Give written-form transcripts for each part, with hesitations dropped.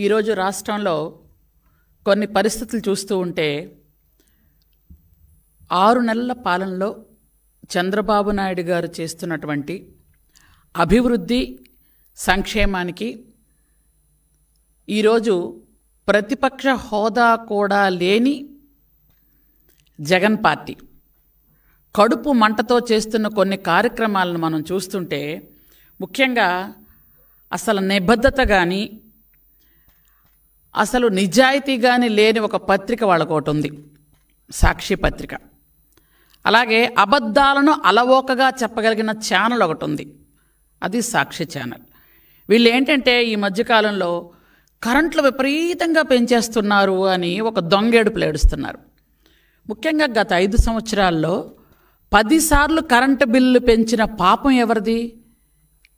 ఈరోజు రాష్ట్రంలో కొన్ని పరిస్థితులు చూస్తూ ఉంటే 6 నెలల పాలనలో చంద్రబాబు నాయుడు గారు చేస్తున్నటువంటి అభివృద్ధి సంక్షేమానికి ఈరోజు ప్రతిపక్ష హోదా కూడా లేని జగన్ పార్టీ కడుపు మంటతో చేస్తున్న కొన్ని కార్యక్రమాలను మనం చూస్తుంటే ముఖ్యంగా అసలు నిబద్ధత కానీ అసలు నిజాయితీ కానీ లేని ఒక పత్రిక వాళ్ళకు ఒకటి ఉంది, సాక్షి పత్రిక. అలాగే అబద్ధాలను అలవోకగా చెప్పగలిగిన ఛానల్ ఒకటి ఉంది, అది సాక్షి ఛానల్. వీళ్ళు ఏంటంటే ఈ మధ్యకాలంలో కరెంట్లు విపరీతంగా పెంచేస్తున్నారు అని ఒక దొంగేడుపులు ఏడుస్తున్నారు. ముఖ్యంగా గత 5 సంవత్సరాల్లో 10 సార్లు కరెంటు బిల్లు పెంచిన పాపం ఎవరిది?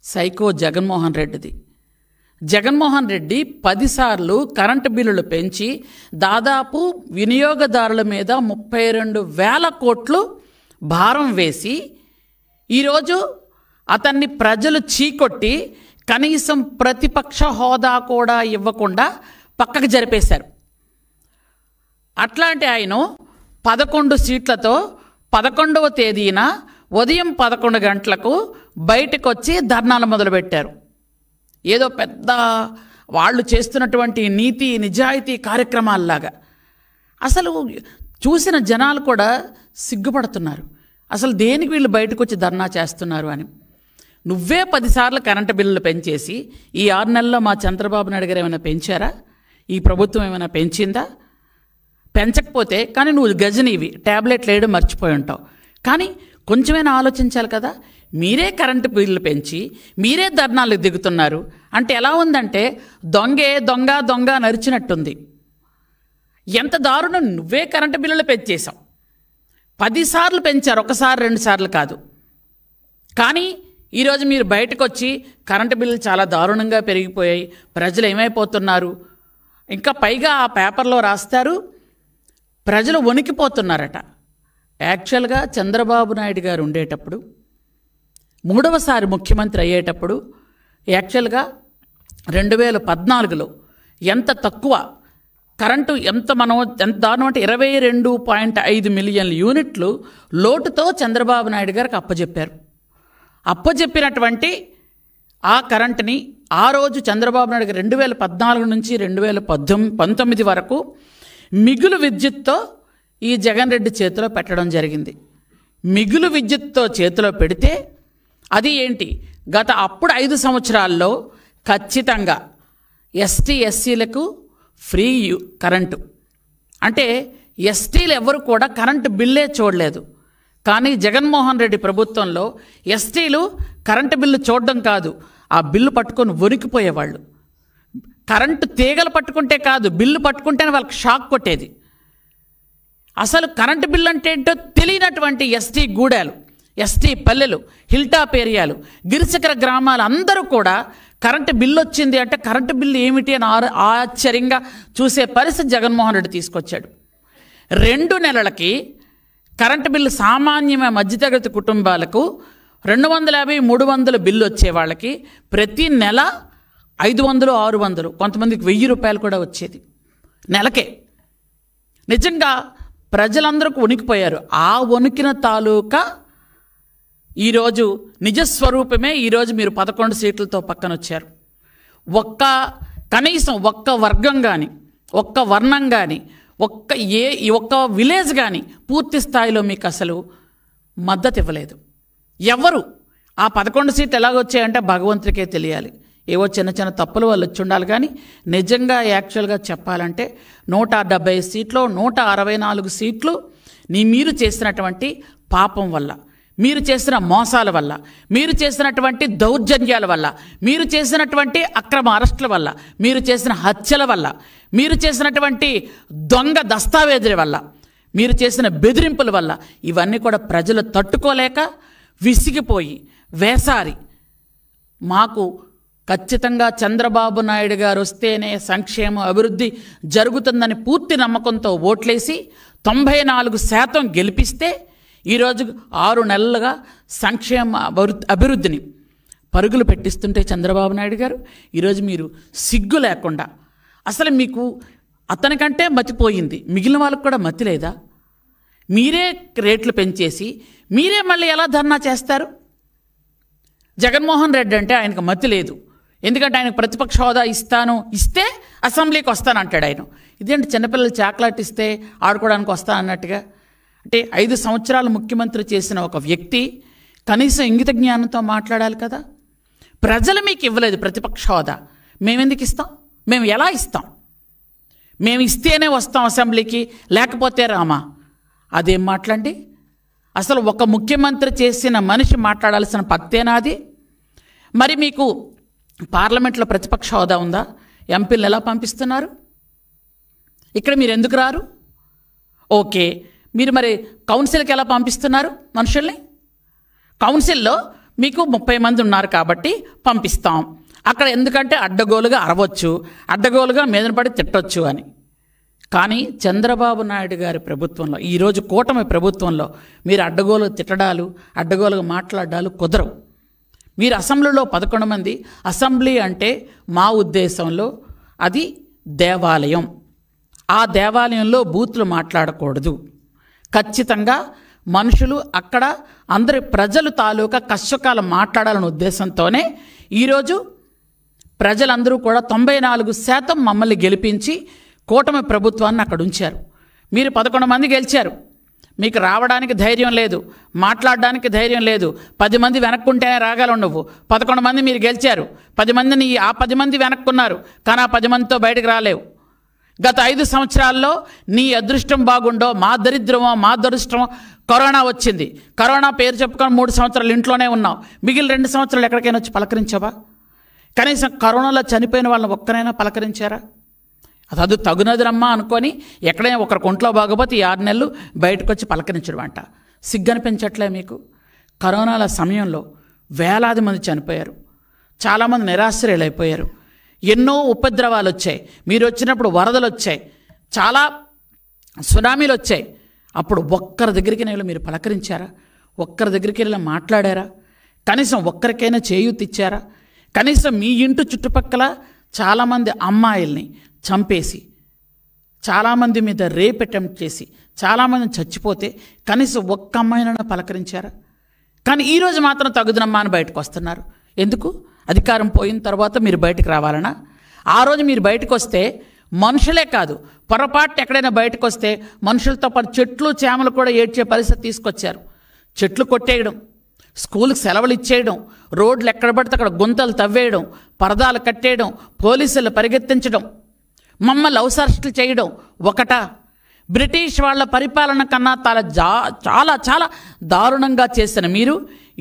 సైకో జగన్మోహన్ రెడ్డిది. జగన్మోహన్ రెడ్డి 10 సార్లు కరెంటు బిల్లులు పెంచి దాదాపు వినియోగదారుల మీద 32,000 కోట్లు భారం వేసి ఈరోజు అతన్ని ప్రజలు చీకొట్టి కనీసం ప్రతిపక్ష హోదా కూడా ఇవ్వకుండా పక్కకు జరిపేశారు. అట్లాంటి ఆయన 11 సీట్లతో 11వ తేదీన ఉదయం 11 గంటలకు బయటకు వచ్చి ధర్నాలు మొదలుపెట్టారు. ఏదో పెద్ద వాళ్ళు చేస్తున్నటువంటి నీతి నిజాయితీ కార్యక్రమాల్లాగా. అసలు చూసిన జనాలు కూడా సిగ్గుపడుతున్నారు, అసలు దేనికి వీళ్ళు బయటకు వచ్చి ధర్నా చేస్తున్నారు అని. నువ్వే 10 సార్లు కరెంటు బిల్లులు పెంచేసి ఈ 6 నెలల్లో మా చంద్రబాబు నాయుడు గారు ఏమైనా పెంచారా? ఈ ప్రభుత్వం ఏమైనా పెంచిందా? పెంచకపోతే కానీ నువ్వు గజనీవి, ట్యాబ్లెట్లు వేయడం మర్చిపోయి ఉంటావు. కానీ కొంచెమైనా ఆలోచించాలి కదా. మీరే కరెంటు బిల్లు పెంచి మీరే ధర్నాలకు దిగుతున్నారు అంటే ఎలా ఉందంటే దొంగే దొంగ దొంగ నరిచినట్టుంది. ఎంత దారుణం! నువ్వే కరెంటు బిల్లులు పెంచేశావు. 10 సార్లు పెంచారు, 1 సారి 2 సార్లు కాదు. కానీ ఈరోజు మీరు బయటకు వచ్చి కరెంటు బిల్లులు చాలా దారుణంగా పెరిగిపోయాయి, ప్రజలు ఏమైపోతున్నారు, ఇంకా పైగా ఆ పేపర్లో రాస్తారు ప్రజలు వణికిపోతున్నారట. యాక్చువల్గా చంద్రబాబు నాయుడు గారు ఉండేటప్పుడు 3వసారి ముఖ్యమంత్రి అయ్యేటప్పుడు యాక్చువల్గా 2014లో ఎంత తక్కువ కరెంటు ఎంత దారుణం అంటే 22.5 మిలియన్ల యూనిట్లు లోటుతో చంద్రబాబు నాయుడు గారికి అప్పచెప్పారు. అప్పచెప్పినటువంటి ఆ కరెంటుని ఆ రోజు చంద్రబాబు నాయుడు గారు 2014 నుంచి 2019 వరకు మిగులు విద్యుత్తో ఈ జగన్ రెడ్డి చేతిలో పెట్టడం జరిగింది. మిగులు విద్యుత్తో చేతిలో పెడితే అది ఏంటి, అప్పుడు 5 సంవత్సరాల్లో ఖచ్చితంగా ఎస్టీ ఎస్సీలకు ఫ్రీ కరెంటు. అంటే ఎస్టీలు ఎవరు కూడా కరెంటు బిల్లే చూడలేదు. కానీ జగన్మోహన్ రెడ్డి ప్రభుత్వంలో ఎస్టీలు కరెంటు బిల్లు చూడడం కాదు, ఆ బిల్లు పట్టుకొని వణికిపోయేవాళ్ళు. కరెంటు తీగలు పట్టుకుంటే కాదు, బిల్లు పట్టుకుంటేనే వాళ్ళకి షాక్ కొట్టేది. అసలు కరెంటు బిల్లు అంటే ఏంటో తెలియనటువంటి ఎస్టీ గూడాలు, ఎస్టీ పల్లెలు, హిల్టాప్ ఏరియాలు, గిరిశిఖర గ్రామాలు అందరూ కూడా కరెంటు బిల్లు వచ్చింది అంటే కరెంటు బిల్లు ఏమిటి అని ఆశ్చర్యంగా చూసే పరిస్థితి జగన్మోహన్ రెడ్డి తీసుకొచ్చాడు. 2 నెలలకి కరెంటు బిల్లు సామాన్యమైన మధ్యతరగతి కుటుంబాలకు 250, 300 బిల్లు వచ్చే వాళ్ళకి ప్రతి నెల 500, 600, కొంతమందికి 1000 రూపాయలు కూడా వచ్చేది నెలకే. నిజంగా ప్రజలందరూ వణికిపోయారు. ఆ వణికిన తాలూకా ఈరోజు నిజస్వరూపమే. ఈరోజు మీరు 11 సీట్లతో పక్కన వచ్చారు. కనీసం ఒక్క వర్గం కానీ, ఒక్క వర్ణం కానీ, ఒక్క విలేజ్ కానీ పూర్తి స్థాయిలో మీకు అసలు మద్దతు ఇవ్వలేదు. ఎవరు ఆ 11 సీట్లు ఎలాగొచ్చాయంటే భగవంతుడికే తెలియాలి. ఏవో చిన్న చిన్న తప్పులు వాళ్ళు వచ్చి ఉండాలి. కానీ నిజంగా యాక్చువల్గా చెప్పాలంటే 170 సీట్లు, 164 సీట్లు మీరు చేసినటువంటి పాపం వల్ల, మీరు చేసిన మోసాల వల్ల, మీరు చేసినటువంటి దౌర్జన్యాల వల్ల, మీరు చేసినటువంటి అక్రమ అరెస్టుల వల్ల, మీరు చేసిన హత్యల వల్ల, మీరు చేసినటువంటి దొంగ దస్తావేజుల వల్ల, మీరు చేసిన బెదిరింపుల వల్ల ఇవన్నీ కూడా ప్రజలు తట్టుకోలేక విసిగిపోయి వేసారి మాకు ఖచ్చితంగా చంద్రబాబు నాయుడు గారు వస్తేనే సంక్షేమ అభివృద్ధి జరుగుతుందని పూర్తి నమ్మకంతో ఓట్లేసి 94% గెలిపిస్తే ఈరోజు 6 నెలలుగా సంక్షేమ అభివృద్ధిని పరుగులు పెట్టిస్తుంటే చంద్రబాబు నాయుడు గారు ఈరోజు మీరు సిగ్గు లేకుండా అసలు మీకు అతనికంటే మతిపోయింది, మిగిలిన వాళ్ళకు కూడా మతి లేదా? మీరే రేట్లు పెంచేసి మీరే మళ్ళీ ఎలా ధర్నా చేస్తారు? జగన్మోహన్ రెడ్డి అంటే ఆయనకు మతి లేదు. ఎందుకంటే ఆయనకు ప్రతిపక్ష హోదా ఇస్తే అసెంబ్లీకి వస్తాను అంటాడు ఆయన. ఇదేంటి చిన్నపిల్లలు చాక్లెట్ ఇస్తే ఆడుకోవడానికి వస్తాను అన్నట్టుగా? అంటే 5 సంవత్సరాలు ముఖ్యమంత్రి చేసిన ఒక వ్యక్తి కనీసం ఇంగిత జ్ఞానంతో మాట్లాడాలి కదా. ప్రజలు మీకు ఇవ్వలేదు ప్రతిపక్ష హోదా, మేమెందుకు ఇస్తాం? మేము ఎలా ఇస్తాం? మేము ఇస్తేనే వస్తాం అసెంబ్లీకి, లేకపోతే రామా? అదేం మాట్లాడి? అసలు ఒక ముఖ్యమంత్రి చేసిన మనిషి మాట్లాడాల్సిన పత్తేనాది? మరి మీకు పార్లమెంట్లో ప్రతిపక్ష హోదా ఉందా? ఎంపీలను ఎలా పంపిస్తున్నారు? ఇక్కడ మీరు ఎందుకు రారు? ఓకే, మీరు మరి కౌన్సిల్కి ఎలా పంపిస్తున్నారు మనుషుల్ని? కౌన్సిల్లో మీకు 30 మంది ఉన్నారు కాబట్టి పంపిస్తాం. అక్కడ ఎందుకంటే అడ్డగోలుగా అరవచ్చు, అడ్డగోలుగా మీదన పడి తిట్టొచ్చు అని. కానీ చంద్రబాబు నాయుడు గారి ప్రభుత్వంలో, ఈరోజు కూటమి ప్రభుత్వంలో మీరు అడ్డగోలుగా తిట్టడాలు, అడ్డగోలుగా మాట్లాడాలు కుదరవు. మీరు అసెంబ్లీలో 11 మంది, అసెంబ్లీ అంటే మా ఉద్దేశంలో అది దేవాలయం. ఆ దేవాలయంలో బూతులు మాట్లాడకూడదు. ఖచ్చితంగా మనుషులు అక్కడ అందరి ప్రజలు తాలూకా కష్టకాలం మాట్లాడాలనే ఉద్దేశంతోనే ఈరోజు ప్రజలందరూ కూడా 94% మమ్మల్ని గెలిపించి కూటమి ప్రభుత్వాన్ని అక్కడ ఉంచారు. మీరు 11 మంది గెలిచారు, మీకు రావడానికి ధైర్యం లేదు, మాట్లాడడానికి ధైర్యం లేదు. 10 మంది వెనక్కుంటేనే రాగలవు నువ్వు. 11 మంది మీరు గెలిచారు, 10 మందిని ఆ 10 మంది వెనక్కున్నారు, కానీ ఆ 10 మందితో బయటకు రాలేవు. గత 5 సంవత్సరాల్లో నీ అదృష్టం బాగుండో మా దరిద్రమో మా దురదృష్టమో కరోనా వచ్చింది. కరోనా పేరు చెప్పుకొని 3 సంవత్సరాలు ఇంట్లోనే ఉన్నావు. మిగిలిన 2 సంవత్సరాలు ఎక్కడికైనా వచ్చి పలకరించావా? కనీసం కరోనాలో చనిపోయిన వాళ్ళని ఒక్కరైనా పలకరించారా? అది తగునదిరమ్మా అనుకొని ఎక్కడైనా ఒకరికి ఒంట్లో బాగోపోతే 6 నెలలు బయటకు వచ్చి పలకరించడం అంట. సిగ్గనిపించట్లే మీకు? కరోనాల సమయంలో వేలాది మంది చనిపోయారు, చాలామంది నిరాశ్రయులైపోయారు, ఎన్నో ఉపద్రవాలు వచ్చాయి. మీరు వచ్చినప్పుడు వరదలు వచ్చాయి, చాలా సునామీలు వచ్చాయి. అప్పుడు ఒక్కరి దగ్గరికి వెళ్ళి మీరు పలకరించారా? ఒక్కరి దగ్గరికి వెళ్ళి మాట్లాడారా? కనీసం ఒక్కరికైనా చేయూతిచ్చారా? కనీసం మీ ఇంటి చుట్టుపక్కల చాలామంది అమ్మాయిల్ని చంపేసి, చాలామంది మీద రేప్ అటెంప్ట్ చేసి చాలామంది చచ్చిపోతే కనీసం ఒక్క అమ్మాయినైనా పలకరించారా? కానీ ఈరోజు మాత్రం తగుదనమ్మా అని బయటకు వస్తున్నారు. ఎందుకు? అధికారం పోయిన తర్వాత మీరు బయటకు రావాలనా? ఆ రోజు మీరు బయటకు వస్తే మనుషులే కాదు, పొరపాటు ఎక్కడైనా బయటకు వస్తే మనుషులతో పాటు చెట్లు చేమలు కూడా ఏడ్చే పరిస్థితి తీసుకొచ్చారు. చెట్లు కొట్టేయడం, స్కూల్కి సెలవులు ఇచ్చేయడం, రోడ్లు ఎక్కడ పడితే అక్కడ గుంతలు తవ్వేయడం, పరదాలు కట్టేయడం, పోలీసులు పరిగెత్తించడం, మమ్మల్ని అవసరస్టులు చేయడం ఒకటా? బ్రిటిష్ వాళ్ళ పరిపాలన కన్నా చాలా చాలా దారుణంగా చేసిన మీరు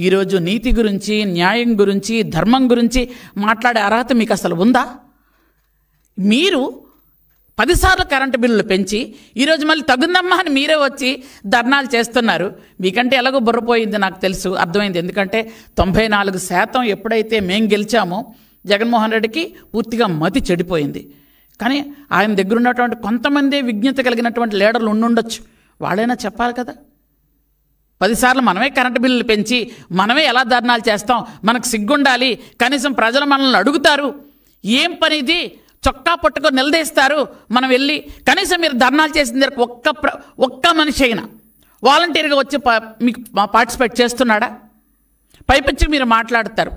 ఈరోజు నీతి గురించి, న్యాయం గురించి, ధర్మం గురించి మాట్లాడే అర్హత మీకు అసలు ఉందా? మీరు 10 సార్లు కరెంటు బిల్లులు పెంచి ఈరోజు మళ్ళీ తగుందమ్మా అని మీరే వచ్చి ధర్నాలు చేస్తున్నారు. మీకంటే ఎలాగో బుర్రపోయింది నాకు తెలుసు, అర్థమైంది. ఎందుకంటే 94% ఎప్పుడైతే మేం గెలిచామో జగన్మోహన్ రెడ్డికి పూర్తిగా మతి చెడిపోయింది. కానీ ఆయన దగ్గర ఉన్నటువంటి కొంతమంది విజ్ఞత కలిగినటువంటి లీడర్లు ఉండుండొచ్చు, వాళ్ళైనా చెప్పాలి కదా. 10 సార్లు మనమే కరెంటు బిల్లులు పెంచి మనమే ఎలా ధర్నాలు చేస్తాం? మనకు సిగ్గుండాలి. కనీసం ప్రజలు మనల్ని అడుగుతారు, ఏం పని ఇది, చొక్కా పట్టుకొని నిలదీస్తారు. మనం వెళ్ళి కనీసం మీరు ధర్నాలు చేసిన దగ్గర ఒక్క మనిషి అయినా వాలంటీర్గా వచ్చి మీకు పార్టిసిపేట్ చేస్తున్నాడా? పైపించి మీరు మాట్లాడతారు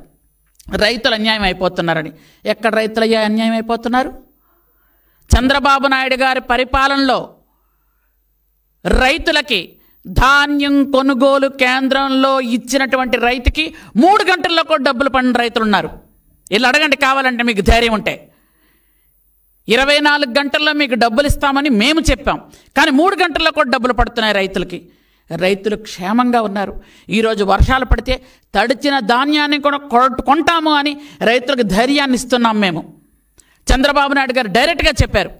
రైతులు అన్యాయం అయిపోతున్నారని. ఎక్కడ రైతులు అన్యాయం అయిపోతున్నారు? చంద్రబాబు నాయుడు గారి పరిపాలనలో రైతులకి ధాన్యం కొనుగోలు కేంద్రంలో ఇచ్చినటువంటి రైతుకి 3 గంటల్లో కూడా డబ్బులు పడిన రైతులు ఉన్నారు. వీళ్ళు అడగండి కావాలంటే, మీకు ధైర్యం ఉంటే. 24 గంటల్లో మీకు డబ్బులు ఇస్తామని మేము చెప్పాం, కానీ 3 గంటల్లో కూడా డబ్బులు పడుతున్నాయి రైతులకి. రైతులు క్షేమంగా ఉన్నారు. ఈరోజు వర్షాలు పడితే తడిచిన ధాన్యాన్ని కూడా కొంటాము అని రైతులకు ధైర్యాన్ని ఇస్తున్నాం మేము. చంద్రబాబు నాయుడు గారు డైరెక్ట్గా చెప్పారు,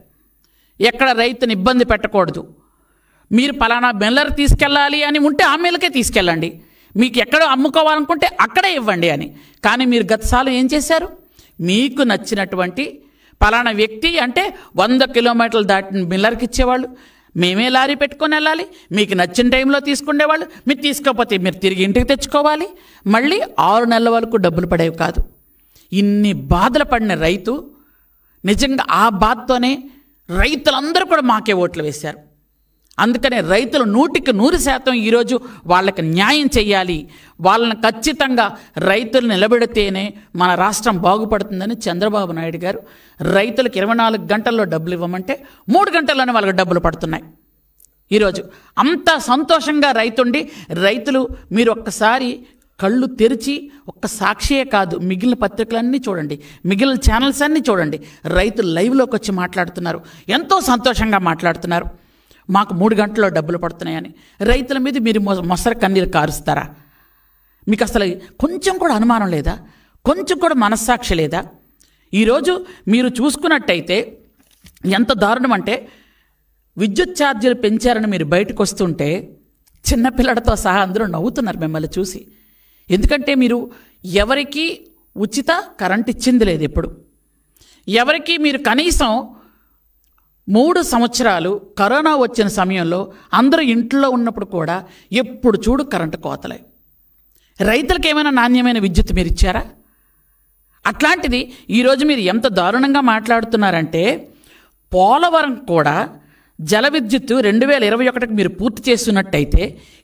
ఎక్కడ రైతుని ఇబ్బంది పెట్టకూడదు. మీరు పలానా మిల్లర్ తీసుకెళ్ళాలి అని ఉంటే ఆ మిల్లకే తీసుకెళ్ళండి, మీకు ఎక్కడ అమ్ముకోవాలనుకుంటే అక్కడే ఇవ్వండి అని. కానీ మీరు గతసార్లు ఏం చేశారు? మీకు నచ్చినటువంటి పలానా వ్యక్తి అంటే 100 కిలోమీటర్లు దాటిన మిల్లర్కి ఇచ్చేవాళ్ళు, మేమే లారీ పెట్టుకొని వెళ్ళాలి, మీకు నచ్చిన టైంలో తీసుకునేవాళ్ళు. మీరు తీసుకోకపోతే మీరు తిరిగి ఇంటికి తెచ్చుకోవాలి, మళ్ళీ 6 నెలల వరకు డబ్బులు పడేవి కాదు. ఇన్ని బాధలు పడిన రైతు నిజంగా ఆ బాధతోనే రైతులందరూ కూడా మాకే ఓట్లు వేశారు. అందుకనే రైతులు 100% ఈరోజు వాళ్ళకి న్యాయం చేయాలి, వాళ్ళని ఖచ్చితంగా రైతులు నిలబెడితేనే మన రాష్ట్రం బాగుపడుతుందని చంద్రబాబు నాయుడు గారు రైతులకు 24 గంటల్లో డబ్బులు ఇవ్వమంటే 3 గంటల్లోనే వాళ్ళకి డబ్బులు పడుతున్నాయి. ఈరోజు అంత సంతోషంగా రైతులు మీరు ఒక్కసారి కళ్ళు తెరిచి ఒక్క సాక్షియే కాదు, మిగిలిన పత్రికలన్నీ చూడండి, మిగిలిన ఛానల్స్ అన్నీ చూడండి. రైతులు లైవ్లోకి వచ్చి మాట్లాడుతున్నారు, ఎంతో సంతోషంగా మాట్లాడుతున్నారు. మాకు 3 గంటల్లో డబ్బులు పడుతున్నాయని. రైతుల మీద మీరు మొసర కన్నీరు కారుస్తారా? మీకు అసలు కొంచెం కూడా అనుమానం లేదా? కొంచెం కూడా మనస్సాక్షి లేదా? ఈరోజు మీరు చూసుకున్నట్టయితే ఎంత దారుణం అంటే, విద్యుత్ ఛార్జీలు పెంచారని మీరు బయటకు వస్తుంటే చిన్నపిల్లలతో సహా అందరూ నవ్వుతున్నారు మిమ్మల్ని చూసి. ఎందుకంటే మీరు ఎవరికి ఉచిత కరెంట్ ఇచ్చింది లేదు. ఎప్పుడు ఎవరికి మీరు కనీసం 3 సంవత్సరాలు కరోనా వచ్చిన సమయంలో అందరూ ఇంట్లో ఉన్నప్పుడు కూడా ఎప్పుడు చూడు కరెంటు కోతలే. రైతులకు ఏమైనా నాణ్యమైన విద్యుత్ మీరు ఇచ్చారా? అట్లాంటిది ఈరోజు మీరు ఎంత దారుణంగా మాట్లాడుతున్నారంటే, పోలవరం కూడా జల విద్యుత్తు 2021కి మీరు పూర్తి చేస్తున్నట్టయితే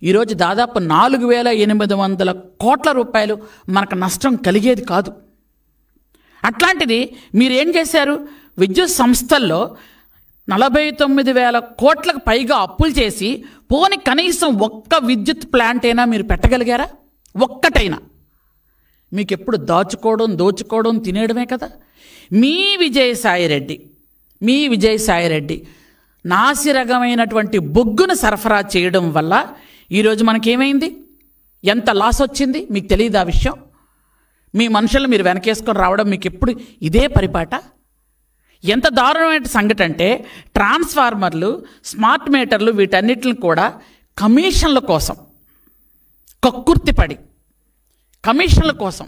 ఈరోజు దాదాపు 4,800 కోట్ల రూపాయలు మనకు నష్టం కలిగేది కాదు. అట్లాంటిది మీరేం చేశారు? విద్యుత్ సంస్థల్లో 49,000 కోట్లకు పైగా అప్పులు చేసి పోని కనీసం ఒక్క విద్యుత్ ప్లాంట్ అయినా మీరు పెట్టగలిగారా? ఒక్కటైనా? మీకు ఎప్పుడు దోచుకోవడం తినేయడమే కదా. మీ విజయసాయిరెడ్డి నాసిరకమైనటువంటి బొగ్గును సరఫరా చేయడం వల్ల ఈరోజు మనకేమైంది? ఎంత లాస్ వచ్చింది మీకు తెలియదు ఆ విషయం? మీ మనుషులు మీరు వెనకేసుకొని రావడం మీకు ఎప్పుడు ఇదే పరిపాట? ఎంత దారుణమైన సంగతి అంటే, ట్రాన్స్ఫార్మర్లు, స్మార్ట్ మీటర్లు వీటన్నిటిని కూడా కమిషన్ల కోసం కక్కుర్తిపడి, కమిషన్ల కోసం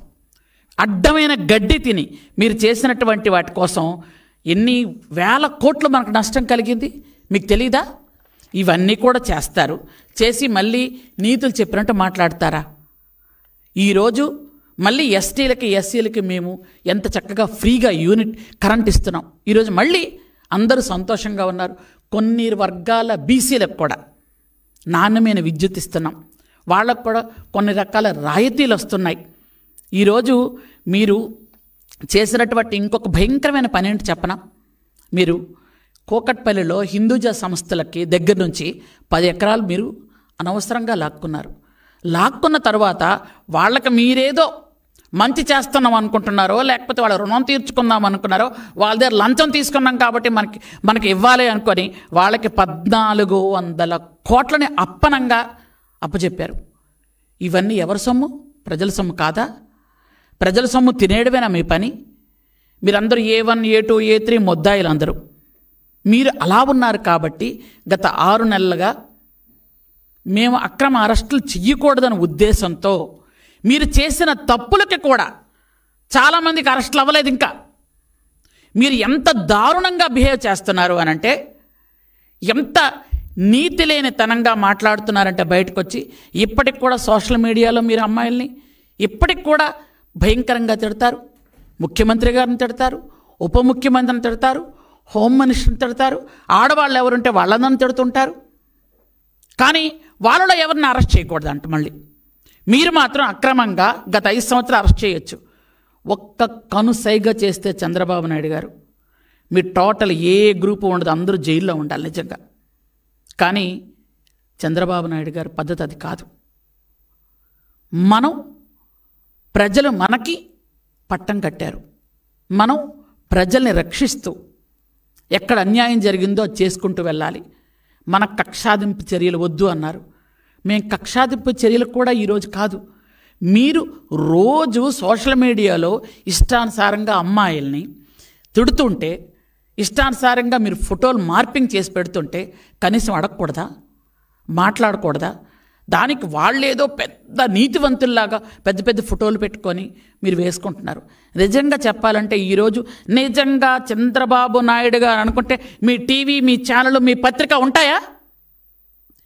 అడ్డమైన గడ్డి తిని మీరు చేసినటువంటి వాటి కోసం ఎన్ని వేల కోట్లు మనకు నష్టం కలిగింది మీకు తెలీదా? ఇవన్నీ కూడా చేసి మళ్ళీ నీతులు చెప్పినట్టు మాట్లాడతారా? ఈరోజు మళ్ళీ ఎస్సీలకి మేము ఎంత చక్కగా ఫ్రీగా యూనిట్ కరెంట్ ఇస్తున్నాం. ఈరోజు మళ్ళీ అందరూ సంతోషంగా ఉన్నారు. కొన్ని వర్గాల బీసీలకు కూడా నాణ్యమైన విద్యుత్ ఇస్తున్నాం. వాళ్ళకు కూడా కొన్ని రకాల రాయితీలు వస్తున్నాయి. ఈరోజు మీరు చేసినటువంటి ఇంకొక భయంకరమైన పని ఏంటి చెప్పనా? మీరు కోకట్పల్లిలో హిందూజా సంస్థలకి దగ్గర నుంచి 10 ఎకరాలు మీరు అనవసరంగా లాక్కున్న తర్వాత వాళ్ళకి మీరేదో మంచి చేస్తున్నాం అనుకుంటున్నారో, లేకపోతే వాళ్ళ రుణం తీర్చుకుందాం అనుకున్నారో, వాళ్ళ దగ్గర లంచం తీసుకున్నాం కాబట్టి మనకి ఇవ్వాలి అనుకొని వాళ్ళకి 1,400 కోట్లని అప్పనంగా అప్పచెప్పారు. ఇవన్నీ ఎవరి సొమ్ము? ప్రజల సొమ్ము కాదా? ప్రజల సొమ్ము తినేయడమేనా మీ పని? మీరందరూ A1, A2, A3 ముద్దాయిలు అందరూ. మీరు అలా ఉన్నారు కాబట్టి గత 6 నెలలుగా మేము అక్రమ అరెస్టులు చెయ్యకూడదనే ఉద్దేశంతో మీరు చేసిన తప్పులకి కూడా చాలామందికి అరెస్టులు అవ్వలేదు. ఇంకా మీరు ఎంత దారుణంగా బిహేవ్ చేస్తున్నారు అనంటే, ఎంత నీతి లేని తనంగా మాట్లాడుతున్నారంటే బయటకు వచ్చి ఇప్పటికి కూడా సోషల్ మీడియాలో మీరు అమ్మాయిల్ని ఇప్పటికి కూడా భయంకరంగా తిడతారు. ముఖ్యమంత్రి గారిని తిడతారు, ఉప ముఖ్యమంత్రిని తిడతారు, హోమ్ మినిస్టర్ని తిడతారు, ఆడవాళ్ళు ఎవరుంటే వాళ్ళందరిని తిడుతుంటారు. కానీ వాళ్ళలో ఎవరిని అరెస్ట్ చేయకూడదు అంట. మళ్ళీ మీరు మాత్రం అక్రమంగా గత 5 సంవత్సరాలు అరెస్ట్ చేయొచ్చు. ఒక్క కనుసైగా చేస్తే చంద్రబాబు నాయుడు గారు మీ టోటల్ ఏ గ్రూపు ఉండదు, అందరూ జైల్లో ఉండాలి నిజంగా. కానీ చంద్రబాబు నాయుడు గారి పద్ధతి అది కాదు. ప్రజలు మనకి పట్టం కట్టారు. మనం ప్రజల్ని రక్షిస్తూ ఎక్కడ అన్యాయం జరిగిందో అది చేసుకుంటూ వెళ్ళాలి. మన కక్షాదింపు చర్యలు వద్దు అన్నారు. మేము కక్షాదింపు చర్యలు కూడా ఈరోజు కాదు. మీరు రోజు సోషల్ మీడియాలో ఇష్టానుసారంగా అమ్మాయిల్ని తిడుతుంటే, ఇష్టానుసారంగా మీరు ఫోటోలు మార్పింగ్ చేసి పెడుతుంటే కనీసం అడగకూడదా? మాట్లాడకూడదా? దానికి వాళ్ళేదో పెద్ద నీతివంతుల్లాగా పెద్ద పెద్ద ఫోటోలు పెట్టుకొని మీరు వేసుకుంటున్నారు. నిజంగా చెప్పాలంటే ఈరోజు నిజంగా చంద్రబాబు నాయుడు గారు అనుకుంటే మీ టీవీ, మీ ఛానల్, మీ పత్రిక ఉంటాయా?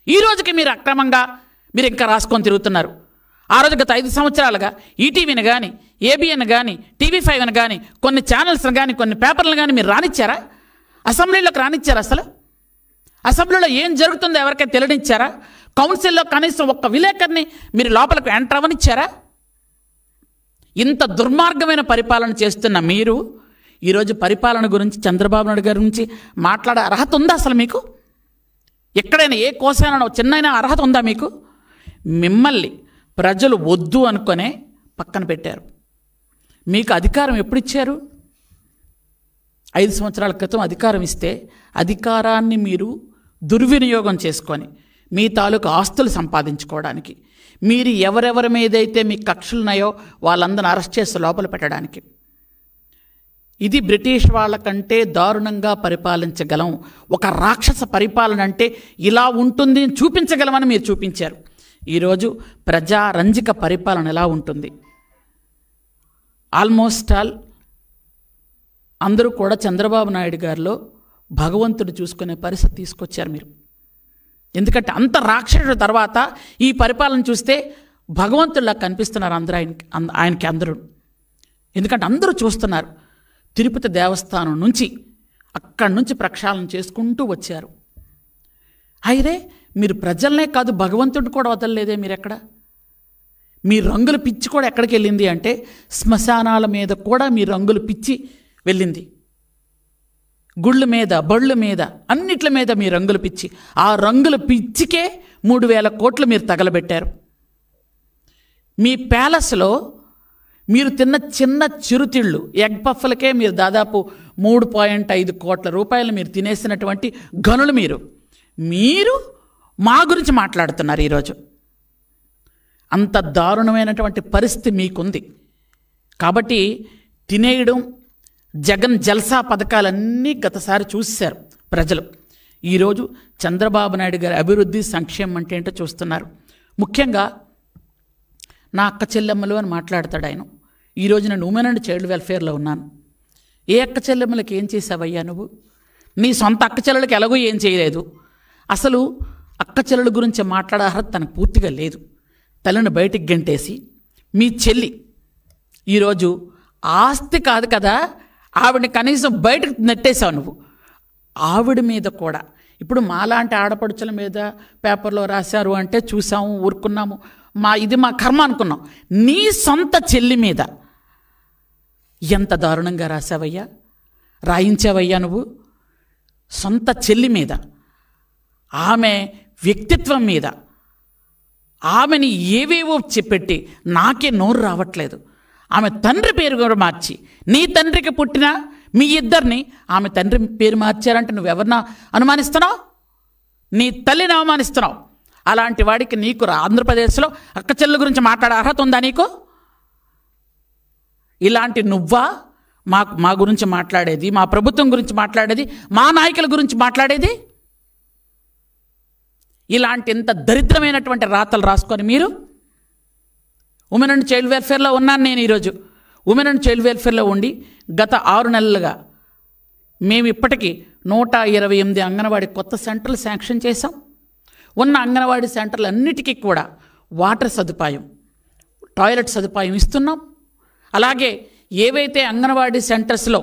ఈ రోజుకి మీరు అక్రమంగా మీరు ఇంకా రాసుకొని తిరుగుతున్నారు. ఆ రోజు గత 5 సంవత్సరాలుగా ఈటీవీని కానీ, ఏబిఎన్ కానీ, TV5 కానీ, కొన్ని ఛానల్స్ని కానీ, కొన్ని పేపర్లు కానీ మీరు రానిచ్చారా? అసెంబ్లీలోకి రానిచ్చారా? అసలు అసెంబ్లీలో ఏం జరుగుతుందో ఎవరికైనా తెలియనిచ్చారా? కౌన్సిల్లో కనీసం ఒక్క విలేకరిని మీరు లోపలికి ఎంటర్ అవ్వనిచ్చారా? ఇంత దుర్మార్గమైన పరిపాలన చేస్తున్న మీరు ఈరోజు పరిపాలన గురించి, చంద్రబాబు నాయుడు గారి గురించి మాట్లాడే అర్హత ఉందా అసలు మీకు? ఎక్కడైనా ఏ కోసైనా చిన్నైనా అర్హత ఉందా మీకు? మిమ్మల్ని ప్రజలు వద్దు అనుకునే పక్కన పెట్టారు. మీకు అధికారం ఎప్పుడు ఇచ్చారు? 5 సంవత్సరాల క్రితం అధికారం ఇస్తే అధికారాన్ని మీరు దుర్వినియోగం చేసుకొని మీ తాలూకు ఆస్తులు సంపాదించుకోవడానికి, మీరు ఎవరెవరి మీదైతే మీ కక్షలున్నాయో వాళ్ళందరిని అరెస్ట్ చేసి లోపల పెట్టడానికి. ఇది బ్రిటిష్ వాళ్ళకంటే దారుణంగా పరిపాలించగలం. ఒక రాక్షస పరిపాలన అంటే ఇలా ఉంటుంది చూపించగలమని మీరు చూపించారు. ఈరోజు ప్రజారంజక పరిపాలన ఎలా ఉంటుంది? ఆల్మోస్ట్ ఆల్ అందరూ కూడా చంద్రబాబు నాయుడు గారిలో భగవంతుడు చూసుకునే పరిస్థితి తీసుకొచ్చారు మీరు. ఎందుకంటే అంత రాక్షసుడు తర్వాత ఈ పరిపాలన చూస్తే భగవంతుడిలా కనిపిస్తున్నారు అందరూ ఆయనకి అందరూ. ఎందుకంటే అందరూ చూస్తున్నారు. తిరుపతి దేవస్థానం నుంచి అక్కడి నుంచి ప్రక్షాళన చేసుకుంటూ వచ్చారు. అయితే మీరు ప్రజలనే కాదు భగవంతుడిని కూడా వదలలేదే మీరు ఎక్కడ? మీ రంగుల పిచ్చి కూడా ఎక్కడికి వెళ్ళింది అంటే శ్మశానాల మీద కూడా మీ రంగుల పిచ్చి వెళ్ళింది. గుళ్ళ మీద, బళ్ళు మీద, అన్నిట్ల మీద మీ రంగుల పిచ్చి. ఆ రంగుల పిచ్చికే 3,000 కోట్లు మీరు తగలబెట్టారు. మీ ప్యాలెస్లో మీరు తిన్న చిన్న చిరుతిళ్ళు ఎగ్ పఫ్లకే మీరు దాదాపు 3.5 కోట్ల రూపాయలు మీరు తినేసినటువంటి గనులు మీరు మా గురించి మాట్లాడుతున్నారు ఈరోజు. అంత దారుణమైనటువంటి పరిస్థితి మీకుంది. కాబట్టి తినేయడం, జగన్ జల్సా పథకాలన్నీ గతసారి చూశారు ప్రజలు. ఈరోజు చంద్రబాబు నాయుడు గారి అభివృద్ధి, సంక్షేమం అంటే ఏంటో చూస్తున్నారు. ముఖ్యంగా నా అక్క చెల్లెమ్మలు అని మాట్లాడతాడు ఆయన. ఈరోజు నేను ఉమెన్ అండ్ చైల్డ్ వెల్ఫేర్లో ఉన్నాను. ఏ అక్క చెల్లెమ్మలకి ఏం చేసావయ్యా నువ్వు? నీ సొంత అక్క చెల్లెలకి ఎలాగో ఏం చేయలేదు. అసలు అక్క చెల్లెల గురించి మాట్లాడే అర్హత తనకు పూర్తిగా లేదు. తల్లిని బయటికి గంటేసి మీ చెల్లి ఈరోజు ఆస్తి కాదు కదా, ఆవిడని కనీసం బయటకు నెట్టేశావు నువ్వు. ఆవిడ మీద కూడా ఇప్పుడు మాలాంటి ఆడపడుచుల మీద పేపర్లో రాశారు అంటే చూసాము, ఊరుకున్నాము, ఇది మా కర్మ అనుకున్నాం. నీ సొంత చెల్లి మీద ఎంత దారుణంగా రాసావయ్యా, రాయించావయ్యా నువ్వు. సొంత చెల్లి మీద, ఆమె వ్యక్తిత్వం మీద, ఆమెని ఏవేవో చెప్పెట్టి నాకే నోరు రావట్లేదు. ఆమె తండ్రి పేరు కూడా మార్చి, నీ తండ్రికి పుట్టిన మీ ఇద్దరిని ఆమె తండ్రి పేరు మార్చారంటే నువ్వెవరినా అనుమానిస్తున్నావు? నీ తల్లిని అవమానిస్తున్నావు. అలాంటి వాడికి నీకు ఆంధ్రప్రదేశ్లో అక్క చెల్లెల గురించి మాట్లాడే అర్హత ఉందా నీకు? ఇలాంటి నువ్వా మా గురించి మాట్లాడేది, మా ప్రభుత్వం గురించి మాట్లాడేది, మా నాయకుల గురించి మాట్లాడేది? ఇలాంటి ఇంత దరిద్రమైనటువంటి రాతలు రాసుకొని మీరు ఉమెన్ అండ్ చైల్డ్ వెల్ఫేర్లో ఉన్నాను నేను. ఈరోజు ఉమెన్ అండ్ చైల్డ్ వెల్ఫేర్లో ఉండి గత 6 నెలలుగా మేము ఇప్పటికీ 128 అంగన్వాడీ కొత్త సెంటర్లు శాంక్షన్ చేశాం. ఉన్న అంగన్వాడీ సెంటర్లు అన్నిటికీ కూడా వాటర్ సదుపాయం, టాయిలెట్ సదుపాయం ఇస్తున్నాం. అలాగే ఏవైతే అంగన్వాడీ సెంటర్స్లో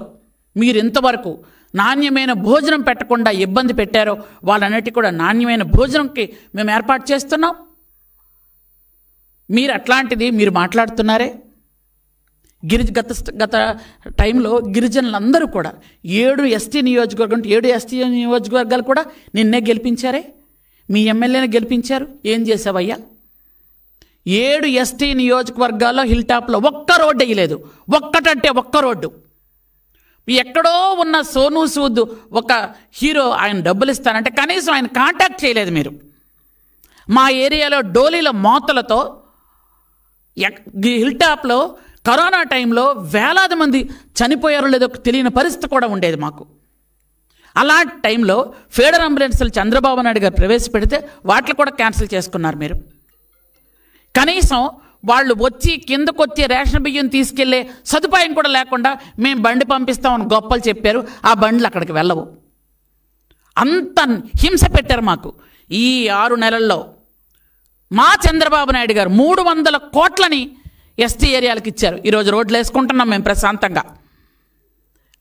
మీరు ఇంతవరకు నాణ్యమైన భోజనం పెట్టకుండా ఇబ్బంది పెట్టారో వాళ్ళన్నిటికీ కూడా నాణ్యమైన భోజనంకి మేము ఏర్పాటు చేస్తున్నాం. మీరు అట్లాంటిది మీరు మాట్లాడుతున్నారే. గత టైంలో గిరిజనులందరూ కూడా 7 ఎస్టీ నియోజకవర్గాలు కూడా నిన్నే గెలిపించారే. మీ ఎమ్మెల్యేని గెలిపించారు. ఏం చేసావయ్యా? 7 ఎస్టీ నియోజకవర్గాల్లో హిల్ టాప్లో ఒక్క రోడ్డు వేయలేదు. ఒక్కటంటే ఒక్క రోడ్డు. ఎక్కడో ఉన్న సోనూ సూద్ ఒక హీరో ఆయన డబ్బులు ఇస్తానంటే కనీసం ఆయన కాంటాక్ట్ చేయలేదు మీరు. మా ఏరియాలో డోలీల మోతలతో హిల్ టాప్లో కరోనా టైంలో వేలాది మంది చనిపోయారో లేదో తెలియని పరిస్థితి కూడా ఉండేది మాకు. అలాంటి టైంలో ఫీడర్ అంబులెన్స్లు చంద్రబాబు నాయుడు గారు ప్రవేశపెడితే వాటిని కూడా క్యాన్సిల్ చేసుకున్నారు మీరు. కనీసం వాళ్ళు వచ్చి కిందకు వచ్చి రేషన్ బియ్యం తీసుకెళ్లే సదుపాయం కూడా లేకుండా మేము బండి పంపిస్తామని గొప్పలు చెప్పారు. ఆ బండ్లు అక్కడికి వెళ్ళవు. అంత హింస పెట్టారు మాకు. ఈ 6 నెలల్లో మా చంద్రబాబు నాయుడు గారు 300 కోట్లని ఎస్టీ ఏరియాలకు ఇచ్చారు. ఈరోజు రోడ్లు వేసుకుంటున్నాం మేము ప్రశాంతంగా.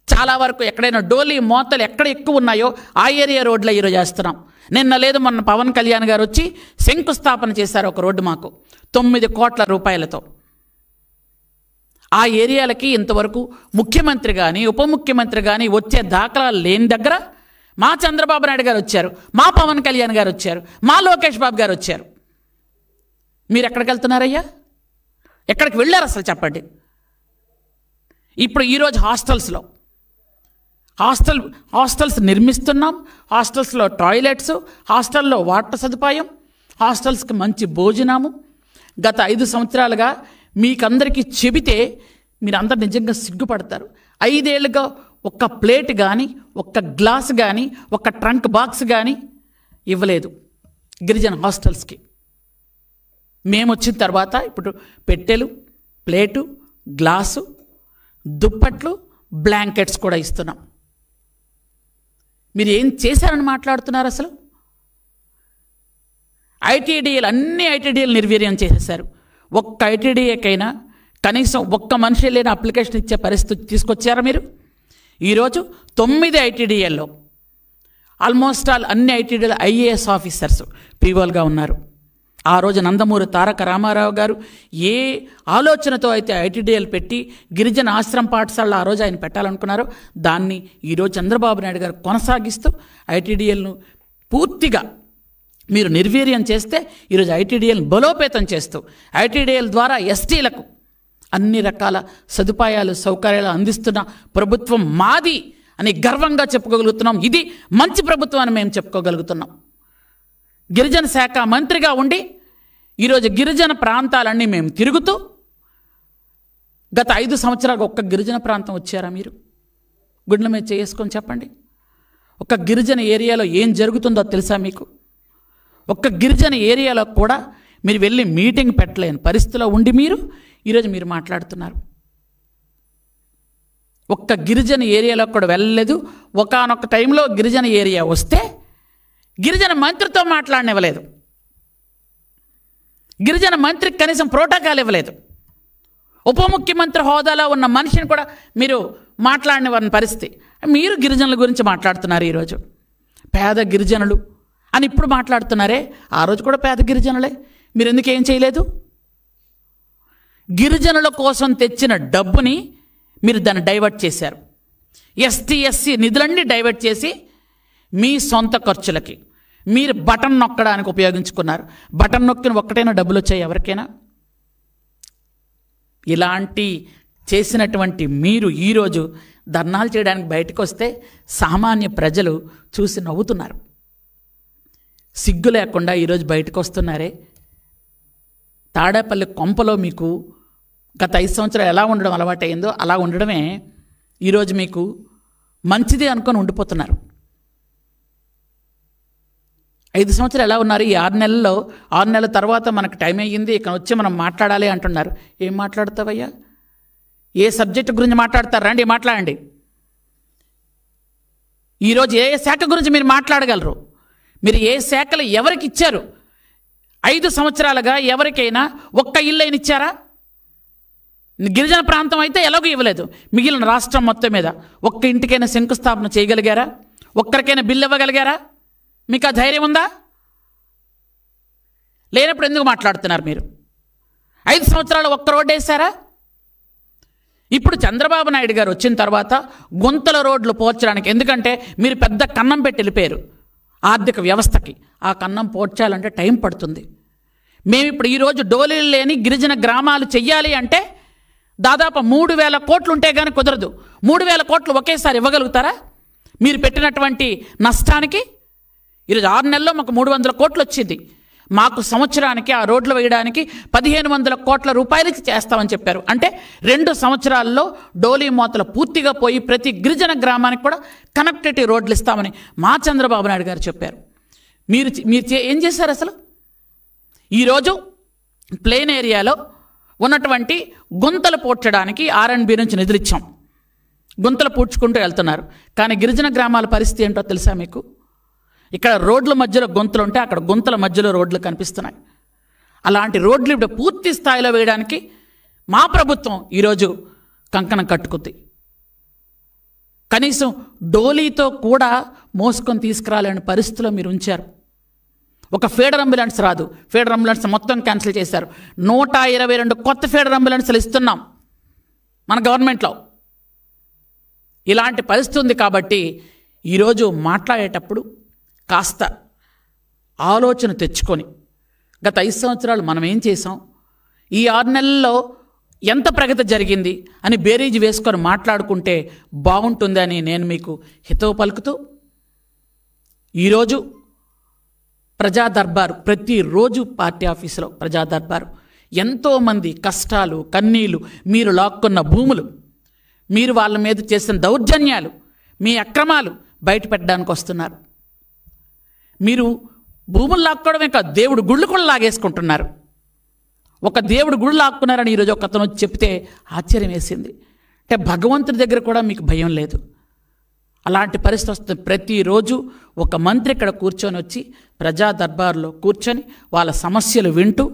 చాలా వరకు ఎక్కడైనా డోలీ మోతలు ఎక్కడ ఎక్కువ ఉన్నాయో ఆ ఏరియా రోడ్లో ఈరోజు వేస్తున్నాం. నిన్న లేదు మొన్న పవన్ కళ్యాణ్ గారు వచ్చి శంకుస్థాపన చేశారు ఒక రోడ్డు మాకు 9 కోట్ల రూపాయలతో. ఆ ఏరియాలకి ఇంతవరకు ముఖ్యమంత్రి కానీ ఉప ముఖ్యమంత్రి కానీ వచ్చే దాఖలాలు లేని దగ్గర మా చంద్రబాబు నాయుడు గారు వచ్చారు, మా పవన్ కళ్యాణ్ గారు వచ్చారు, మా లోకేష్ బాబు గారు వచ్చారు. మీరు ఎక్కడికి వెళ్తున్నారయ్యా? ఎక్కడికి వెళ్ళారు అసలు చెప్పండి. ఇప్పుడు ఈరోజు హాస్టల్స్ నిర్మిస్తున్నాం. హాస్టల్స్లో టాయిలెట్స్, హాస్టల్లో వాటర్ సదుపాయం, హాస్టల్స్కి మంచి భోజనము. గత 5 సంవత్సరాలుగా మీకందరికీ చెబితే మీరందరూ నిజంగా సిగ్గుపడతారు. 5 ఏళ్ళుగా ఒక్క ప్లేట్ కానీ, ఒక్క గ్లాస్ కానీ, ఒక్క ట్రంక్ బాక్స్ కానీ ఇవ్వలేదు గిరిజన హాస్టల్స్కి. మేము వచ్చిన తర్వాత ఇప్పుడు పెట్టెలు, ప్లేటు, గ్లాసు, దుప్పట్లు, బ్లాంకెట్స్ కూడా ఇస్తున్నాం. మీరు ఏం చేశారని మాట్లాడుతున్నారు అసలు? ఐటీడీఏలు అన్ని ఐటీడీఏలు నిర్వీర్యం చేసేశారు. ఒక్క ఐటీడీఏకైనా కనీసం ఒక్క మనిషి లేని అప్లికేషన్ ఇచ్చే పరిస్థితి తీసుకొచ్చారా మీరు? ఈరోజు 9 ఐటీడీఏల్లో ఆల్మోస్ట్ ఆల్ అన్ని ఐటీడీఏలు ఐఏఎస్ ఆఫీసర్స్ పీఓలుగా ఉన్నారు. ఆ రోజు నందమూరి తారక రామారావు గారు ఏ ఆలోచనతో అయితే ఐటీడీఏలు పెట్టి గిరిజన ఆశ్రమ పాఠశాలలో ఆ రోజు ఆయన పెట్టాలనుకున్నారో దాన్ని ఈరోజు చంద్రబాబు నాయుడు గారు కొనసాగిస్తూ ఐటీడీఏలను పూర్తిగా మీరు నిర్వీర్యం చేస్తే ఈరోజు ఐటీడీఏలను బలోపేతం చేస్తూ ఐటీడీఏల ద్వారా ఎస్టీలకు అన్ని రకాల సదుపాయాలు సౌకర్యాలు అందిస్తున్న ప్రభుత్వం మాది అని గర్వంగా చెప్పుకోగలుగుతున్నాం. ఇది మంచి ప్రభుత్వం అని మేము చెప్పుకోగలుగుతున్నాం. గిరిజన శాఖ మంత్రిగా ఉండి ఈరోజు గిరిజన ప్రాంతాలన్నీ మేము తిరుగుతూ గత 5 సంవత్సరాలకు ఒక్క గిరిజన ప్రాంతం వచ్చారా మీరు? గుండెల మీద చేసుకొని చెప్పండి. ఒక గిరిజన ఏరియాలో ఏం జరుగుతుందో తెలుసా మీకు? ఒక్క గిరిజన ఏరియాలో కూడా మీరు వెళ్ళి మీటింగ్ పెట్టలేని పరిస్థితిలో ఉండి ఈరోజు మీరు మాట్లాడుతున్నారు. ఒక్క గిరిజన ఏరియాలో కూడా వెళ్ళలేదు. ఒకానొక టైంలో గిరిజన ఏరియా వస్తే గిరిజన మంత్రితో మాట్లాడనివ్వలేదు. గిరిజన మంత్రికి కనీసం ప్రోటోకాల్ ఇవ్వలేదు. ఉప ముఖ్యమంత్రి హోదాలో ఉన్న మనిషిని కూడా మీరు మాట్లాడనివ్వని పరిస్థితి. మీరు గిరిజనుల గురించి మాట్లాడుతున్నారు ఈరోజు. పేద గిరిజనులు అని ఇప్పుడు మాట్లాడుతున్నారే, ఆ రోజు కూడా పేద గిరిజనులే. మీరు ఎందుకు ఏం చేయలేదు? గిరిజనుల కోసం తెచ్చిన డబ్బుని మీరు దాన్ని డైవర్ట్ చేశారు. ఎస్టీ ఎస్సీ నిధులన్నీ డైవర్ట్ చేసి మీ సొంత ఖర్చులకి మీరు బటన్ నొక్కడానికి ఉపయోగించుకున్నారు. బటన్ నొక్కిన ఒక్కటైనా డబ్బులు వచ్చాయి ఎవరికైనా? ఇలాంటి చేసినటువంటి మీరు ఈరోజు ధర్నాలు చేయడానికి బయటకు వస్తే సామాన్య ప్రజలు చూసి నవ్వుతున్నారు. సిగ్గు లేకుండా ఈరోజు బయటకు వస్తున్నారే. తాడేపల్లి కొంపలో మీకు గత 5 సంవత్సరాలు ఎలా ఉండడం అలవాటైందో అలా ఉండడమే ఈరోజు మీకు మంచిది అనుకొని ఉండిపోతున్నారు. 5 సంవత్సరాలు ఎలా ఉన్నారు? ఈ 6 నెలల తర్వాత మనకు టైం అయ్యింది, ఇక్కడ వచ్చి మనం మాట్లాడాలి అంటున్నారు. ఏం మాట్లాడతావయ్యా? ఏ సబ్జెక్టు గురించి మాట్లాడతారు? రండి మాట్లాడండి. ఈరోజు ఏ శాఖ గురించి మీరు మాట్లాడగలరు? మీరు ఏ శాఖలు ఎవరికి ఇచ్చారు? 5 సంవత్సరాలుగా ఎవరికైనా ఒక్క ఇల్లు అయినా ఇచ్చారా? గిరిజన ప్రాంతం అయితే ఎలాగో ఇవ్వలేదు. మిగిలిన రాష్ట్రం మొత్తం మీద ఒక్క ఇంటికైనా శంకుస్థాపన చేయగలిగారా? ఒక్కరికైనా బిల్లు ఇవ్వగలిగారా? మీకు ఆ ధైర్యం ఉందా? లేనప్పుడు ఎందుకు మాట్లాడుతున్నారు మీరు? 5 సంవత్సరాలు ఒక్క రోడ్డు వేశారా? ఇప్పుడు చంద్రబాబు నాయుడు గారు వచ్చిన తర్వాత గుంతల రోడ్లు పోర్చడానికి, ఎందుకంటే మీరు పెద్ద కన్నం పెట్టి వెళ్ళిపోయారు ఆర్థిక వ్యవస్థకి. ఆ కన్నం పోర్చాలంటే టైం పడుతుంది. మేము ఇప్పుడు ఈరోజు డోలీలు లేని గిరిజన గ్రామాలు చెయ్యాలి అంటే దాదాపు 3,000 కోట్లు ఉంటే కానీ కుదరదు. 3,000 కోట్లు ఒకేసారి ఇవ్వగలుగుతారా? మీరు పెట్టినటువంటి నష్టానికి ఈరోజు 6 నెలల్లో మాకు 300 కోట్లు వచ్చింది. మాకు సంవత్సరానికి ఆ రోడ్లు వేయడానికి 1,500 కోట్ల రూపాయలు చేస్తామని చెప్పారు. అంటే 2 సంవత్సరాల్లో డోలీ మోతలు పూర్తిగా పోయి ప్రతి గిరిజన గ్రామానికి కూడా కనెక్టివిటీ రోడ్లు ఇస్తామని మా చంద్రబాబు నాయుడు గారు చెప్పారు. మీరు ఏం చేశారు అసలు? ఈరోజు ప్లేన్ ఏరియాలో ఉన్నటువంటి గుంతలు పూడ్చడానికి R&B నుంచి నిధులు ఇచ్చాం. గుంతలు పూడ్చుకుంటూ వెళ్తున్నారు. కానీ గిరిజన గ్రామాల పరిస్థితి ఏంటో తెలుసా మీకు? ఇక్కడ రోడ్ల మధ్యలో గుంతలు ఉంటే అక్కడ గుంతల మధ్యలో రోడ్లు కనిపిస్తున్నాయి. అలాంటి రోడ్లు ఇప్పుడు పూర్తి స్థాయిలో వేయడానికి మా ప్రభుత్వం ఈరోజు కంకణం కట్టుకుంది. కనీసం డోలీతో కూడా మోసుకొని తీసుకురాలేని పరిస్థితిలో మీరు ఉంచారు. ఒక ఫీడర్ అంబులెన్స్ రాదు, ఫీడర్ అంబులెన్స్ మొత్తం క్యాన్సిల్ చేశారు. 122 కొత్త ఫీడర్ అంబులెన్స్లు ఇస్తున్నాం మన గవర్నమెంట్లో. ఇలాంటి పరిస్థితి ఉంది కాబట్టి ఈరోజు మాట్లాడేటప్పుడు కాస్త ఆలోచన తెచ్చుకొని గత 5 సంవత్సరాలు మనం ఏం చేసాం, ఈ 6 నెలల్లో ఎంత ప్రగతి జరిగింది అని బేరీజు వేసుకొని మాట్లాడుకుంటే బాగుంటుందని నేను మీకు హితవు పలుకుతూ, ఈరోజు ప్రజా దర్బారు, ప్రతిరోజు పార్టీ ఆఫీసులో ప్రజా దర్బారు, ఎంతోమంది కష్టాలు కన్నీళ్ళు, మీరు లాక్కున్న భూములు, మీరు వాళ్ళ మీద చేసిన దౌర్జన్యాలు, మీ అక్రమాలు బయట పెట్టడానికి వస్తున్నారు. మీరు భూములు లాక్కోవడమే కాదు, దేవుడు గుళ్ళు కూడా లాగేసుకుంటున్నారు. ఒక దేవుడు గుళ్ళు లాక్కున్నారని ఈరోజు ఒక అతను వచ్చి చెప్తే ఆశ్చర్యం వేసింది. అంటే భగవంతుడి దగ్గర కూడా మీకు భయం లేదు. అలాంటి పరిస్థితి వస్తుంది. ప్రతిరోజు ఒక మంత్రి ఇక్కడ కూర్చొని వచ్చి ప్రజా దర్బార్లో కూర్చొని వాళ్ళ సమస్యలు వింటూ,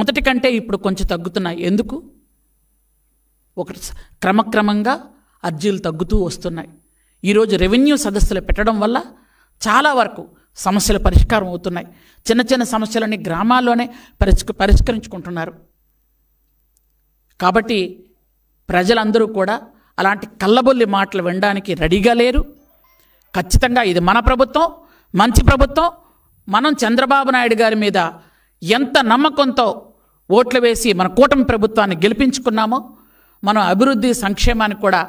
మొదటి కంటే ఇప్పుడు కొంచెం తగ్గుతున్నాయి. ఎందుకు? ఒకటి క్రమక్రమంగా అర్జీలు తగ్గుతూ వస్తున్నాయి. ఈరోజు రెవెన్యూ సదస్సులు పెట్టడం వల్ల చాలా వరకు సమస్యలు పరిష్కారం అవుతున్నాయి. చిన్న చిన్న సమస్యలన్నీ గ్రామాల్లోనే పరిష్కరించుకుంటున్నారు. కాబట్టి ప్రజలందరూ కూడా అలాంటి కల్లబొల్లి మాటలు వినడానికి రెడీగా లేరు. ఖచ్చితంగా ఇది మన ప్రభుత్వం, మంచి ప్రభుత్వం. మనం చంద్రబాబు నాయుడు గారి మీద ఎంత నమ్మకంతో ఓట్లు వేసి మన కూటమి ప్రభుత్వాన్ని గెలిపించుకున్నామో, మనం అభివృద్ధి సంక్షేమానికి కూడా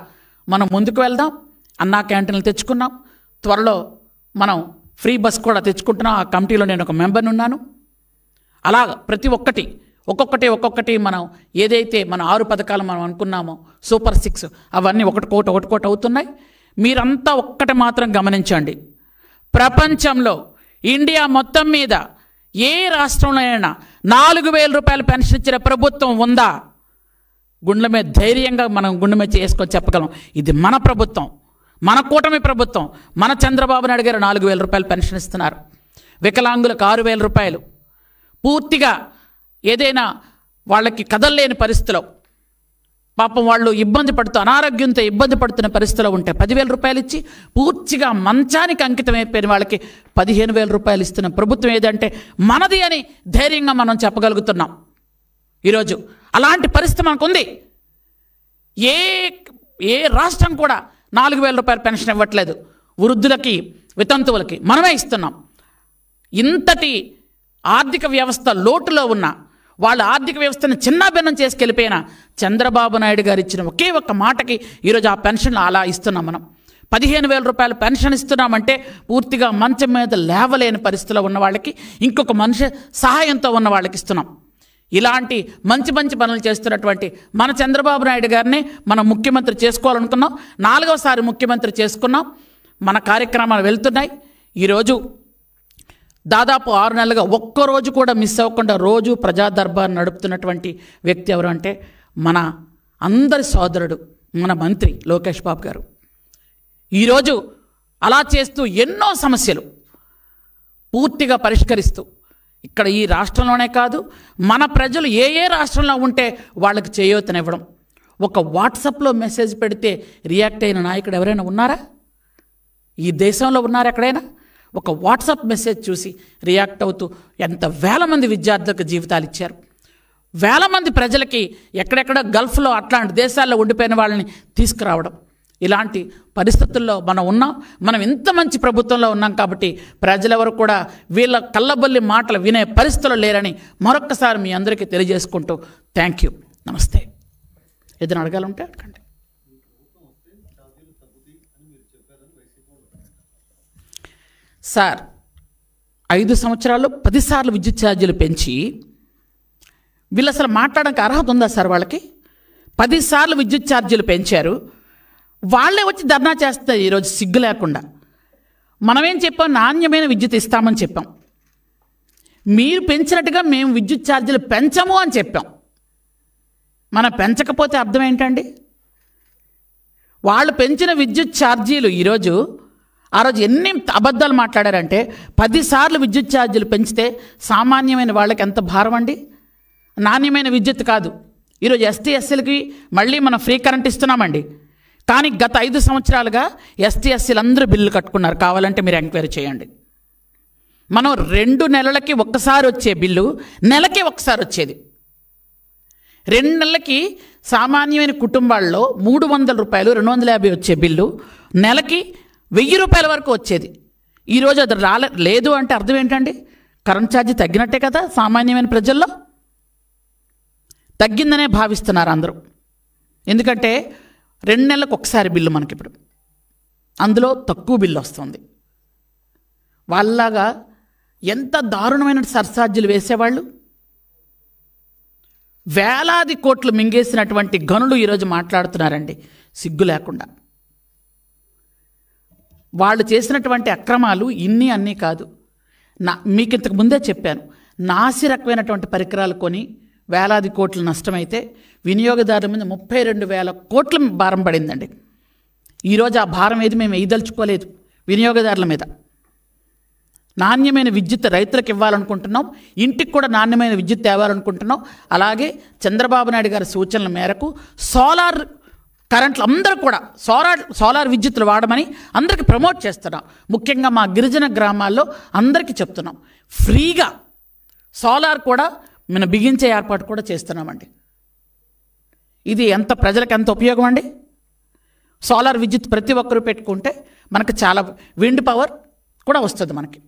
మనం ముందుకు వెళ్దాం. అన్నా క్యాంటీన్లు తెచ్చుకున్నాం, త్వరలో మనం ఫ్రీ బస్ కూడా తెచ్చుకుంటున్నాం. ఆ కమిటీలో నేను ఒక మెంబర్ని ఉన్నాను. అలా ప్రతి ఒక్కొక్కటి మనం ఏదైతే మన 6 పథకాలు మనం అనుకున్నామో, సూపర్ 6 అవన్నీ ఒకటికోటి అవుతున్నాయి. మీరంతా ఒక్కటి మాత్రం గమనించండి, ప్రపంచంలో ఇండియా మొత్తం మీద ఏ రాష్ట్రంలో అయినా 4,000 రూపాయలు పెన్షన్ ఇచ్చిన ప్రభుత్వం ఉందా? గుండెల మీద ధైర్యంగా మనం గుండె మీద చేసుకొని చెప్పగలం, ఇది మన ప్రభుత్వం, మన కూటమి ప్రభుత్వం, మన చంద్రబాబు నాయుడు గారు 4,000 రూపాయలు పెన్షన్ ఇస్తున్నారు. వికలాంగులకు 6,000 రూపాయలు. పూర్తిగా ఏదైనా వాళ్ళకి కదలలేని పరిస్థితిలో, పాపం వాళ్ళు అనారోగ్యంతో ఇబ్బంది పడుతున్న పరిస్థితిలో ఉంటే 10,000 రూపాయలు ఇచ్చి, పూర్తిగా మంచానికి అంకితం అయిపోయిన వాళ్ళకి 15,000 రూపాయలు ఇస్తున్న ప్రభుత్వం ఏదంటే మనది అని ధైర్యంగా మనం చెప్పగలుగుతున్నాం. ఈరోజు అలాంటి పరిస్థితి మనకుంది. ఏ రాష్ట్రం కూడా 4,000 రూపాయల పెన్షన్ ఇవ్వట్లేదు. వృద్ధులకి, వితంతువులకి మనమే ఇస్తున్నాం. ఇంతటి ఆర్థిక వ్యవస్థ లోటులో ఉన్న వాళ్ళ ఆర్థిక వ్యవస్థను చిన్నాభిన్నం చేసుకెళ్ళిపోయిన చంద్రబాబు నాయుడు గారు ఇచ్చిన ఒకే ఒక్క మాటకి ఈరోజు ఆ పెన్షన్లు అలా ఇస్తున్నాం. మనం 15,000 రూపాయలు పెన్షన్ ఇస్తున్నామంటే పూర్తిగా మంచం మీద లేవలేని పరిస్థితిలో ఉన్న వాళ్ళకి, ఇంకొక మనిషి సహాయంతో ఉన్న వాళ్ళకి ఇస్తున్నాం. ఇలాంటి మంచి పనులు చేస్తున్నటువంటి మన చంద్రబాబు నాయుడు గారిని మనం ముఖ్యమంత్రి చేసుకోవాలనుకున్నాం. 4వసారి ముఖ్యమంత్రి చేసుకున్నాం. మన కార్యక్రమాలు వెళ్తున్నాయి. ఈరోజు దాదాపు 6 నెలలుగా ఒక్కరోజు కూడా మిస్ అవ్వకుండా రోజు ప్రజా దర్బార్ నడుపుతున్నటువంటి వ్యక్తి ఎవరు అంటే మన అందరి సోదరుడు, మన మంత్రి లోకేష్ బాబు గారు. ఈరోజు అలా చేస్తూ ఎన్నో సమస్యలు పూర్తిగా పరిష్కరిస్తూ, ఇక్కడ ఈ రాష్ట్రంలోనే కాదు, మన ప్రజలు ఏ రాష్ట్రంలో ఉంటే వాళ్ళకి చేయూతనివ్వడం. ఒక వాట్సాప్లో మెసేజ్ పెడితే రియాక్ట్ అయిన నాయకుడు ఎవరైనా ఉన్నారా? ఈ దేశంలో ఉన్నారా ఎక్కడైనా? ఒక వాట్సాప్ మెసేజ్ చూసి రియాక్ట్ అవుతూ ఎంత వేల మంది విద్యార్థులకు జీవితాలు ఇచ్చారు. వేల మంది ప్రజలకి ఎక్కడెక్కడ గల్ఫ్లో అట్లాంటి దేశాల్లో ఉండిపోయిన వాళ్ళని తీసుకురావడం. ఇలాంటి పరిస్థితుల్లో మనం ఉన్నాం. మనం ఇంత మంచి ప్రభుత్వంలో ఉన్నాం కాబట్టి ప్రజలెవరు కూడా వీళ్ళ కళ్ళబొల్లి మాటలు వినే పరిస్థితులు లేరని మరొక్కసారి మీ అందరికీ తెలియజేసుకుంటూ థ్యాంక్ యూ, నమస్తే. ఏదైనా అడగాలంటే అడగండి. సార్, 5 సంవత్సరాల్లో 10 సార్లు విద్యుత్ ఛార్జీలు పెంచి వీళ్ళు అసలు మాట్లాడడానికి అర్హత ఉందా సార్? వాళ్ళకి 10 సార్లు విద్యుత్ ఛార్జీలు పెంచారు. వాళ్ళే వచ్చి ధర్నా చేస్తారు ఈరోజు సిగ్గు లేకుండా. మనమేం చెప్పాం? నాణ్యమైన విద్యుత్ ఇస్తామని చెప్పాం. మీరు పెంచినట్టుగా మేము విద్యుత్ ఛార్జీలు పెంచము అని చెప్పాం. మనం పెంచకపోతే అర్థం ఏంటండి? వాళ్ళు పెంచిన విద్యుత్ ఛార్జీలు ఈరోజు, ఆ రోజు ఎన్ని అబద్ధాలు మాట్లాడారంటే 10 సార్లు విద్యుత్ ఛార్జీలు పెంచితే సామాన్యమైన వాళ్ళకి ఎంత భారం అండి. నాణ్యమైన విద్యుత్ కాదు, ఈరోజు ఎస్టీ ఎస్సీలకి మళ్ళీ మనం ఫ్రీ కరెంట్ ఇస్తున్నామండి. కానీ గత 5 సంవత్సరాలుగా ఎస్టీ ఎస్సీలు అందరూ బిల్లు కట్టుకున్నారు. కావాలంటే మీరు ఎంక్వైరీ చేయండి. మనం 2 నెలలకి ఒక్కసారి వచ్చే బిల్లు నెలకి ఒకసారి వచ్చేది. 2 నెలలకి సామాన్యమైన కుటుంబాల్లో 300 రూపాయలు 250 వచ్చే బిల్లు నెలకి 1000 రూపాయల వరకు వచ్చేది. ఈరోజు అది లేదు అంటే అర్థం ఏంటండి? కరెంట్ ఛార్జీ తగ్గినట్టే కదా. సామాన్యమైన ప్రజల్లో తగ్గిందనే భావిస్తున్నారు అందరూ. ఎందుకంటే 2 నెలలకు ఒకసారి బిల్లు మనకి ఇప్పుడు, అందులో తక్కువ బిల్లు వస్తుంది. వాళ్ళలాగా ఎంత దారుణమైన సర్ఛార్జీలు వేసేవాళ్ళు. వేలాది కోట్లు మింగేసినటువంటి గనులు ఈరోజు మాట్లాడుతున్నారండి సిగ్గు లేకుండా. వాళ్ళు చేసినటువంటి అక్రమాలు ఇన్ని అన్నీ కాదు. మీకు ఇంతకు ముందే చెప్పాను, నాసి రకమైనటువంటి పరికరాలు కొని వేలాది కోట్లు నష్టమైతే వినియోగదారుల మీద 32,000 కోట్ల భారం పడిందండి. ఈరోజు ఆ భారం ఏది మేము వేయదలుచుకోలేదు వినియోగదారుల మీద. నాణ్యమైన విద్యుత్ రైతులకు ఇవ్వాలనుకుంటున్నాం, ఇంటికి కూడా నాణ్యమైన విద్యుత్ తేవాలనుకుంటున్నాం. అలాగే చంద్రబాబు నాయుడు గారి సూచనల మేరకు సోలార్ కరెంట్లు అందరూ కూడా సోలార్ విద్యుత్తులు వాడమని అందరికీ ప్రమోట్ చేస్తున్నాం. ముఖ్యంగా మా గిరిజన గ్రామాల్లో అందరికీ చెప్తున్నాం, ఫ్రీగా సోలార్ కూడా మనం బిగించే ఏర్పాటు కూడా చేస్తున్నామండి. ఇది ప్రజలకు ఎంత ఉపయోగం అండి. సోలార్ విద్యుత్ ప్రతి ఒక్కరూ పెట్టుకుంటే మనకు చాలా విండ్ పవర్ కూడా వస్తుంది మనకి.